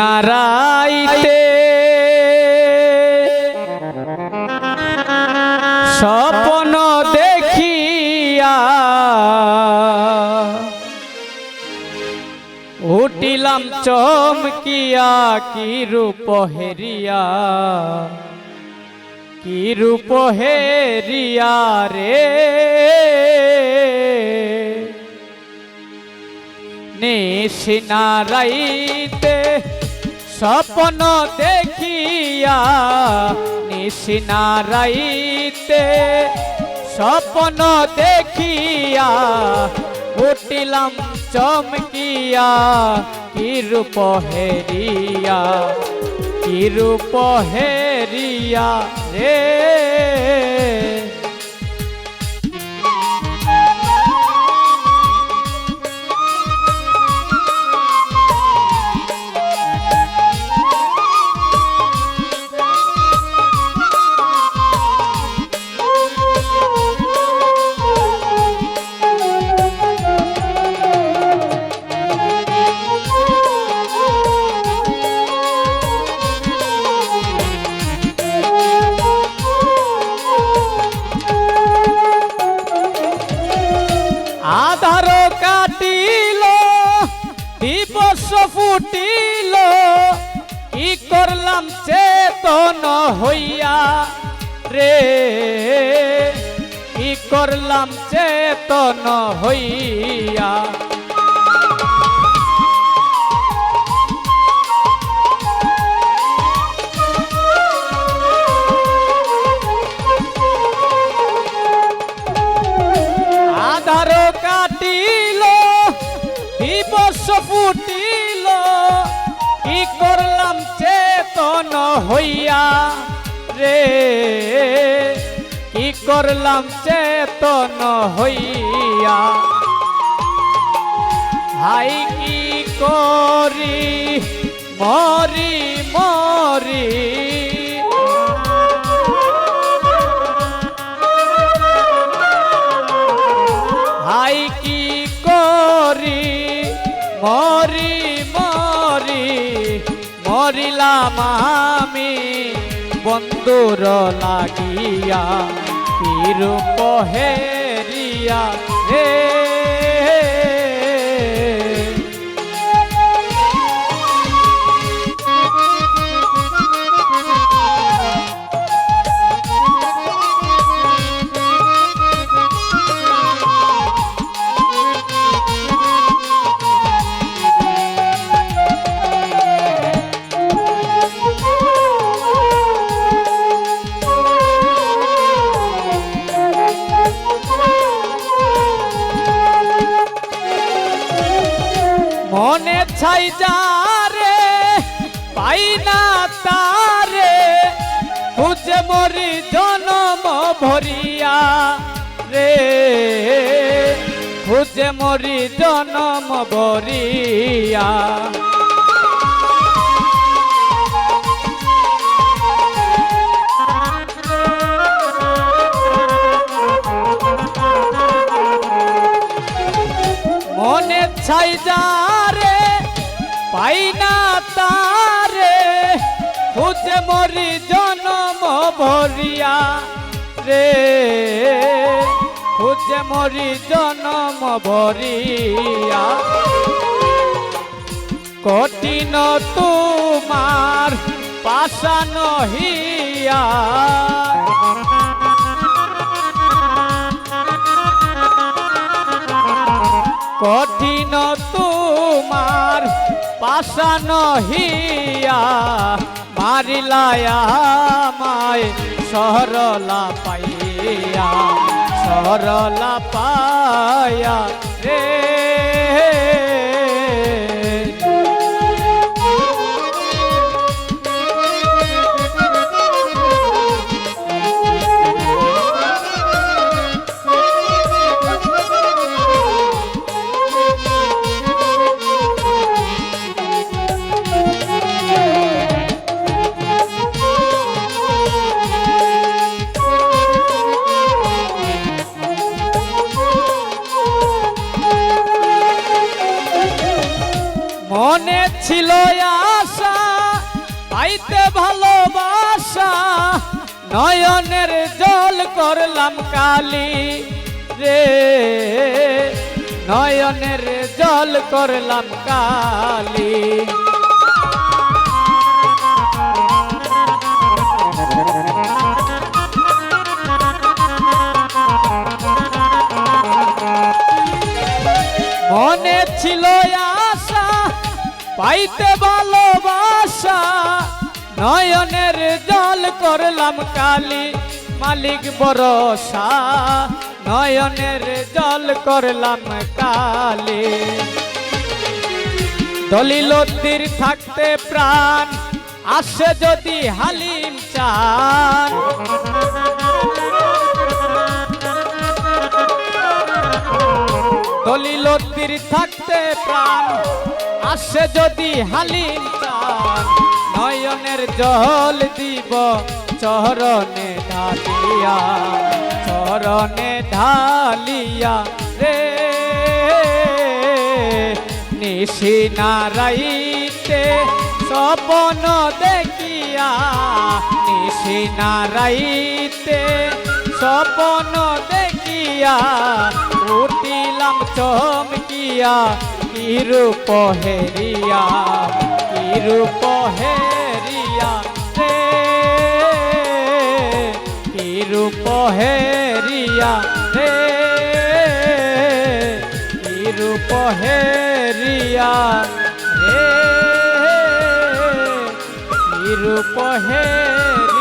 নিশিনারাইতে স্বপ্ন দেখিয়া উঠিলাম চমকিয়া কি রূপ হেরিয়া রে নিশিনারাইতে স্বপ্ন দেখিয়া নিশিনারাইতে স্বপ্ন দেখিয়া উঠিলাম চমকিয়া কি রূপ হেরিয়া রে আধার কাটিল দিবস ফুটিল কি করলাম চেতন হইয়া রে কি করলাম চেতন হইয়া আধার কাটিল দিবস ফুটিল কি করলাম চেতন হইয়া রে কি করলাম চেতন হইয়া হাই কি করি মরি মরি হাই কি করি মরি মরি মরিলাম আমি বন্ধুর লাগিয়া কি রূপ হেরিয়া রে মনে ছাই যারে পাই না তারে খুঁজে মরি জনম ভরিয়া রে খুঁজে মরি জনম ভরিয়া মনে ছাই যারে পাই না তারে খুঁজে মরি জনম ভরিয়া রে খুঁজে মরি জনম ভরিয়া কঠিন তোমার পাশান হিয়া কঠিন তোমার পাশান হিয়া মারিলায়া মায় সরলা পায়া রে মনে ছিল আশা পাইতে ভালোবাসা, নয়নের জল করলাম কালি রে, নয়নের জল করলাম কালি। মনে ছিল আশা পাইতে ভালোবাসা, নয়নের জল করলাম কালি। মালিক ভরসা নয়নের জল করলাম কালি। দলিলতির থাকতে প্রাণ আসে যদি হালিম চান, দলিলতির থাকতে প্রাণ আসে যদি হালিম চান, নয়নের জল দিব চরণে ঢালিয়া, চরণে ঢালিয়া রে। নিশি নারাইতে স্বপ্ন দেখিয়া, নিশি নারাইতে স্বপ্ন দেখিয়া, উঠিলাম চমকিয়া কি রূপ হেরিয়া, কি রূপ হেরিয়া রে, কি রূপ হেরিয়া রে, কি রূপ হেরিয়া রে, কি রূপ হেরিয়া।